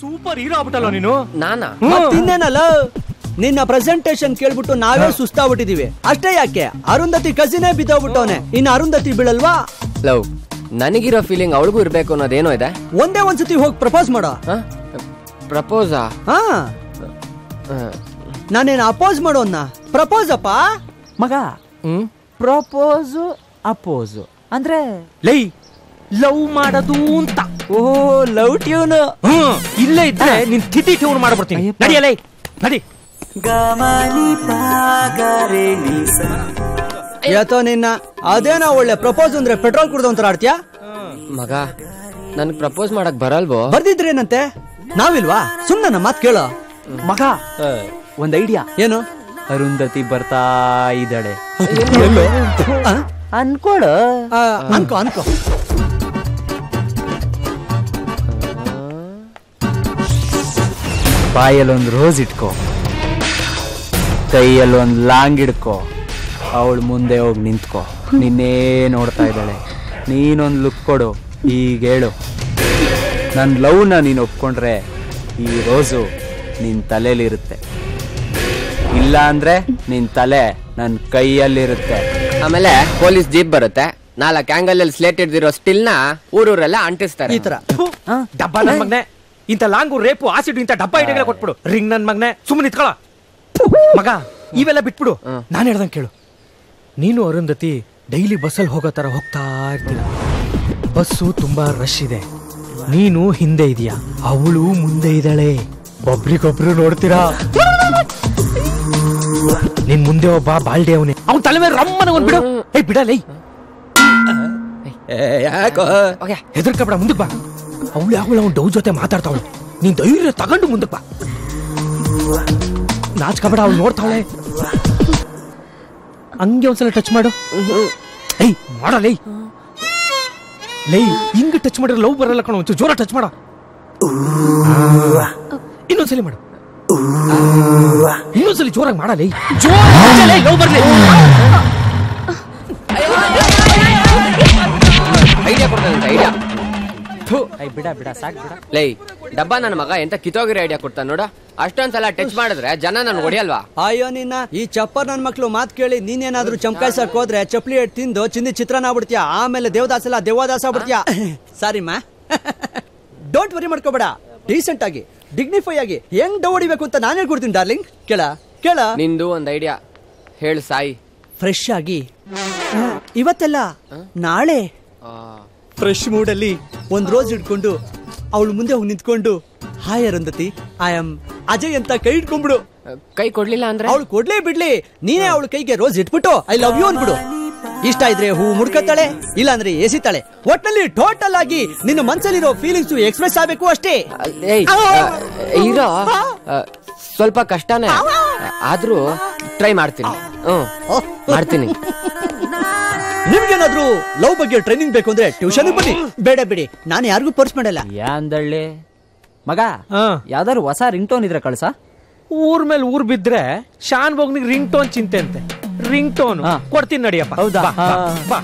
Super hero ಆಗ್ಬಿಟ್ಟಲ್ಲ ನೀನು. ನಾನಾ ಇನ್ನೇನಲ್ಲ, ನಿನ್ನ ಪ್ರೆಸೆಂಟೇಶನ್ ಕೇಳ್ಬಿಟ್ಟು ನಾವೇ ಸುಸ್ತಾಗ್ಬಿಟ್ಟಿದೀವಿ. ಅಷ್ಟೇ ಯಾಕೆ, ಅರುಂಧತಿ ಕಸಿನೇ ಬಿದ್ದೋಗ್ಬಿಟ್ಟವನೆ, ಇನ್ನು ಅರುಂಧತಿ ಬೀಳಲ್ವಾ? ಲವ್ ನನಗಿರೋ ಫೀಲಿಂಗ್ ಅವಳಿಗೂ ಇರ್ಬೇಕು ಅನ್ನೋದೇನೋ ಇದೆ. ಒಂದೇ ಒಂದ್ಸತಿ ಹೋಗಿ ಪ್ರಪೋಸ್ ಮಾಡೋ. ಪ್ರಪೋಸಾ? ಹಾ, ನಾನೇನು ಅಪೋಸ್ ಮಾಡೋನ್ನ ಪ್ರಪೋಸ್ ಅಪ್ಪ ಮಗ. ಪ್ರಪೋಸು ಅಪೋಸು ಅಂದ್ರೆ ಲೈ ಲವ್ ಮಾಡೋದು ಅಂತ. ಓಹೋ, ಲವ್ ಟ್ಯೂನ್. ಇಲ್ಲೇ ಇದ್ರೆ ನಿನ್ ತಿಥಿ ಟ್ಯೂನ್ ಮಾಡ್ಬಿಡ್ತೀನಿ. ನಡಿಯಲೈ ನಡಿ. ಯಾತೋ ನಿನ್ನ ಅದೇನೋ ಒಳ್ಳೆ ಪ್ರಪೋಸ್ ಅಂದ್ರೆ ಪೆಟ್ರೋಲ್ ಕುಡ್ದು ಒಂಥರ ಆಡ್ತೀಯಾ? ಮಗ ನನ್ಗೆ ಪ್ರಪೋಸ್ ಮಾಡಕ್ ಬರಲ್ವೋ? ಬರ್ದಿದ್ರೇನಂತೆ, ನಾವಿಲ್ವಾ? ಸುಮ್ಮನೆ ನಮ್ಮ ಮಾತು ಕೇಳೋ. ಮಗ ಒಂದ್ ಐಡಿಯಾ. ಏನು? ಅರುಂಧತಿ ಬರ್ತಾ ಇದ್ದಾಳೆ ಅನ್ಕೊಡು. ಅನ್ಕೋ ಅನ್ಕೋ. ಬಾಯಲ್ಲೊಂದು ರೋಸ್ ಇಟ್ಕೋ, ಕೈಯಲ್ಲೊಂದು ಲಾಂಗ್ ಹಿಡ್ಕೋ, ಅವಳು ಮುಂದೆ ಹೋಗಿ ನಿಂತ್ಕೋ. ನಿನ್ನೇ ನೋಡ್ತಾ ಇದ್ದಾಳೆ, ನೀನೊಂದು ಲುಕ್ ಕೊಡು. ಈಗ ಹೇಳು, ನನ್ನ ಲವ್ನ ನೀನು ಒಪ್ಕೊಂಡ್ರೆ ಈ ರೋಸು ನಿನ್ನ ತಲೆಯಲ್ಲಿರುತ್ತೆ, ಇಲ್ಲ ಅಂದ್ರೆ ನಿನ್ನ ತಲೆ ನನ್ನ ಕೈಯಲ್ಲಿರುತ್ತೆ. ಆಮೇಲೆ ಪೊಲೀಸ್ ಜೀಪ್ ಬರುತ್ತೆ, 4 ಆಂಗಲ್ ಅಲ್ಲಿ ಸ್ಲೇಟ್ ಹಿಡ್ದಿರೋ ಸ್ಟಿಲ್ ನ ಊರೂರೆಲ್ಲ ಅಂಟಿಸ್ತಾರೆ. ಈ ತರ ಡಬ್ಬ ನನ್ ಮಗ್ನೆ, ಇಂತ ಲಾಂಗು ರೇಪು ಆಸಿಡ್ ಇಂತ ಡಬ್ಬ ಐಡಿಯಾಗಳ ಕೊಟ್ಬಿಡು. ರಿಂಗ್ ನನ್ ಮಗ್ನೆ, ಸುಮ್ಮನೆ ನಿತ್ಕೊಳ ಮಗ. ಇವೆಲ್ಲ ಬಿಟ್ಬಿಡು, ನಾನು ಹೇಳ್ದಂಗೆ ಕೇಳು. ನೀನು ಅರುಂಧತಿ ಡೈಲಿ ಬಸ್ಸಲ್ಲಿ ಹೋಗೋ ತರ ಹೋಗ್ತಾ ಇರ್ತೀರ. ಬಸ್ಸು ತುಂಬಾ ರಶ್ ಇದೆ, ನೀನು ಹಿಂದೆ ಇದೀಯಾ, ಅವಳು ಮುಂದೆ ಇದ್ದಾಳೆ. ಒಬ್ರಿಗೊಬ್ರು ನೋಡ್ತೀರಾ. ನಿನ್ ಮುಂದೆ ಒಬ್ಬ ಬಾಲ್ಡೆ ಅವನೇ, ಅವನ್ ತಲೆ ಮೇಲೆ ರಮ್ಮನ ಒಂದ್ ಬಿಡು. ಏಯ್ ಬಿಡಲೇ, ಯಾಕೋ ಹೆದರ್ಕಬೇಡ, ಮುಂದಕ್ಕೆ ಬಾ. ಅವಳು ಅವಳ ಡೌ ಜೊತೆ ಮಾತಾಡ್ತಾವಳು, ನೀನ್ ಧೈರ್ಯ ತಗೊಂಡು ಮುಂದಕ್ಕೆ ಬಾ. ನಾಚ್ಕಬೇಡ, ಅವಳು ನೋಡ್ತಾವಳೆ. ಹಂಗೆ ಒಂದ್ಸಲ ಟಚ್ ಮಾಡು. ಏಯ್ ಮಾಡಲೇ, ಲೈ ಹಿಂಗ್ ಟಚ್ ಮಾಡಿದ್ರೆ ಲವ್ ಬರಲ್ಲ ಕಣ. ಒಂಚೂರು ಜೋರ ಟಚ್ ಮಾಡ. ಇನ್ನೊಂದ್ಸಲಿ ಮಾಡು, ಇನ್ನೊಂದ್ಸಲಿ ಜೋರಾಗಿ ಮಾಡಲೇ. ಜೋರ ಲವ್ ಬರ್ಲಿ. ಐಡಿಯಾ ಕೊಡ್ತಾನೆ, ಐಡಿಯಾ. ಬಿಡ ಬಿಡ ಸಾಕ್ ಬಿಡ. ಲೈ ಡಬ್ಬ ನನ್ನ ಮಗ ಎಂತ ಕಿತ್ತೋಗಿರೋ ಐಡಿಯಾ ಕೊಡ್ತಾನ ನೋಡ. ಅಷ್ಟೊಂದ್ಸಲ ಟಚ್ ಮಾಡಿದ್ರೆ ಜನ ನನ್ ಹೊಡಿಯಲ್ವಾ? ಅಯ್ಯೋ ನಿನ್ನ ಈ ಚಪ್ಪರ್ ನನ್ ಮಕ್ಳು ಮಾತ್ ಕೇಳಿ ನೀನೇನಾದ್ರೂ ಚಮಕಾಯ್ಸಕ್ ಹೋದ್ರೆ ಚಪ್ಲಿ ಎಟ್ ತಿಂದು ಚಿಂದಿ ಚಿತ್ರಾನ್ನ ಆಗ್ಬಿಡ್ತೀಯ. ಆಮೇಲೆ ದೇವದಾಸ ಎಲ್ಲ ದೇವದಾಸ ಆಗ್ಬಿಡ್ತೀಯ. ಸಾರಿಮ್ಮ, ಡೋಂಟ್ ವರಿ ಮಾಡ್ಕೋಬೇಡ. ಡೀಸೆಂಟ್ ಆಗಿ ಡಿಗ್ನಿಫೈ ಆಗಿ ಹೆಂಗ್ ಡವ್ ಹೊಡಿಬೇಕು ಅಂತ ನಾನು ಹೇಳ್ಕೊಡ್ತೀನಿ ಡಾರ್ಲಿಂಗ್. ಕೇಳ ಕೇಳ, ನಿಂದು ಒಂದ್ ಐಡಿಯಾ ಹೇಳು ಸಾಯಿ. ಫ್ರೆಶ್ ಆಗಿ ಇವತ್ತೆಲ್ಲ ನಾಳೆ ಫ್ರೆಶ್ ಮೂಡಲ್ಲಿ ಒಂದ್ ರೋಸ್ ಹಿಡ್ಕೊಂಡು ಅವಳು ಮುಂದೆ ಹೋಗಿ ನಿಂತ್ಕೊಂಡು, hi Arundhati, I am Ajay ಅಂತ ಕೈ ಇಟ್ಕೊಂಡ್ಬಿಡು. ಕೈ ಕೊಡ್ಲಿಲ್ಲ ಅಂದ್ರೆ ಅವಳು ಕೊಡ್ಲೇ ಬಿಡ್ಲಿ, ನೀನೇ ಅವಳ ಕೈಗೆ ರೋಸ್ ಇಟ್ಬಿಟ್ಟು ಐ ಲವ್ ಯು ಅನ್ಬಿಡು. ಇಷ್ಟ ಇದ್ರೆ ಹೂ ಮುಡ್ಕತ್ತಾಳೆ, ಇಲ್ಲ ಅಂದ್ರೆ ಎಸಿತಾಳೆ. ಒಟ್ನಲ್ಲಿ ಟೋಟಲ್ ಆಗಿ ನಿನ್ನ ಮನ್ಸಲ್ಲಿರೋ ಫೀಲಿಂಗ್ಸ್ ಎಕ್ಸ್ಪ್ರೆಸ್ ಆಗ್ಬೇಕು ಅಷ್ಟೇ. ಇರೋ ಸ್ವಲ್ಪ ಕಷ್ಟನೇ, ಆದ್ರೂ ಟ್ರೈ ಮಾಡ್ತೀನಿ. ಮಾಡ್ತೀನಿ. ನಿಮ್ಗೇನಾದ್ರೂ ಲವ್ ಬಗ್ಗೆ ಟ್ರೈನಿಂಗ್ ಬೇಕು ಅಂದ್ರೆ ಟ್ಯೂಷನ್ ಬನ್ನಿ. ಬೇಡ ಬಿಡಿ, ನಾನು ಯಾರಿಗೂ ಪರ್ಸ್ ಮಾಡಲ್ಲ. ಯಾಂದಳ್ಳಿ ಮಗ, ಯಾವ್ದಾರು ಹೊಸ ರಿಂಗ್ ಟೋನ್ ಇದ್ರೆ ಕಳ್ಸ. ಊರ್ ಮೇಲೆ ಊರ್ ಬಿದ್ರೆ ಶಾನ್ ಬೋಗ್ನಿಗೆ ರಿಂಗ್ ಟೋನ್ ಚಿಂತೆ ಅಂತೆ. ರಿಂಗ್ ಟೋನ್ ಕೊಡ್ತೀನಿ ನಡಿಯಪ್ಪ. ಹೌದಾ? ಬಾ